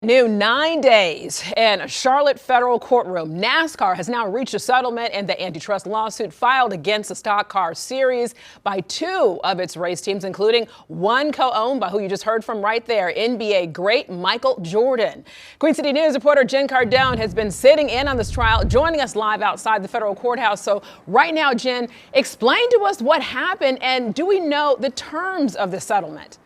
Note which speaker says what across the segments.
Speaker 1: New 9 days in a Charlotte federal courtroom. NASCAR has now reached a settlement in the antitrust lawsuit filed against the stock car series by two of its race teams, including one co-owned by who you just heard from right there, NBA great Michael Jordan. Queen City News reporter Jen Cardone has been sitting in on this trial, joining us live outside the federal courthouse. So right now, Jen, explain to us what happened, and do we know the terms of the settlement?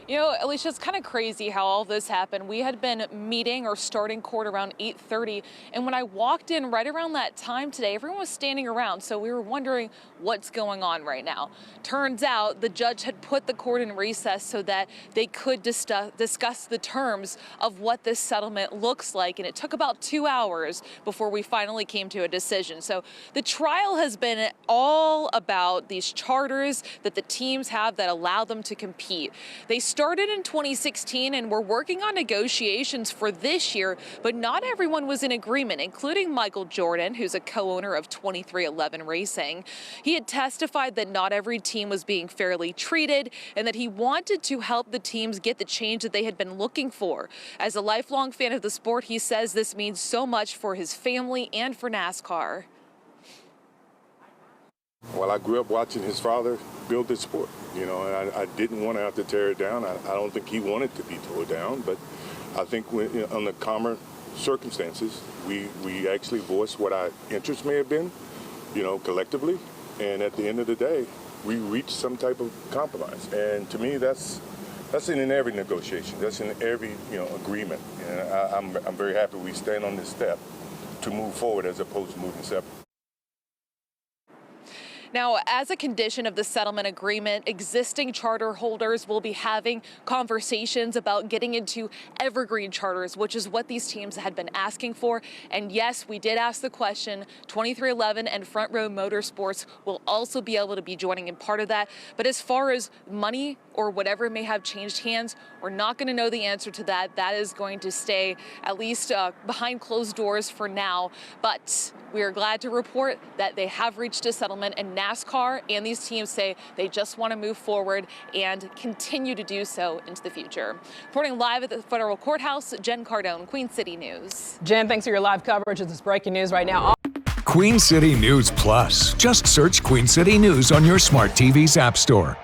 Speaker 2: You know, Alicia, it's kind of crazy how all this happened. We had been meeting or starting court around 8:30, and when I walked in right around that time today, everyone was standing around, so we were wondering what's going on right now. Turns out the judge had put the court in recess so that they could discuss the terms of what this settlement looks like, and it took about 2 hours before we finally came to a decision. So the trial has been all about these charters that the teams have that allow them to compete. They started in 2016 and were working on negotiations for this year, but not everyone was in agreement, including Michael Jordan, who's a co-owner of 2311 Racing. He had testified that not every team was being fairly treated and that he wanted to help the teams get the change that they had been looking for. As a lifelong fan of the sport, he says this means so much for his family and for NASCAR.
Speaker 3: Well, I grew up watching his father build this sport, and I didn't want to have to tear it down. I don't think he wanted to be torn down, but I think on the calmer circumstances, we actually voiced what our interests may have been, collectively, and at the end of the day, we reached some type of compromise. And to me, that's in every negotiation, that's in every agreement, and I'm very happy we stand on this step to move forward as opposed to moving separate.
Speaker 2: Now, as a condition of the settlement agreement, existing charter holders will be having conversations about getting into evergreen charters, which is what these teams had been asking for. And yes, we did ask the question. 2311 and Front Row Motorsports will also be able to be joining in part of that. But as far as money or whatever may have changed hands, we're not going to know the answer to that. That is going to stay at least behind closed doors for now. But we are glad to report that they have reached a settlement, and NASCAR and these teams say they just want to move forward and continue to do so into the future. Reporting live at the federal courthouse, Jen Cardone, Queen City News.
Speaker 1: Jen, thanks for your live coverage of this breaking news right now.
Speaker 4: Queen City News Plus. Just search Queen City News on your smart TV's app store.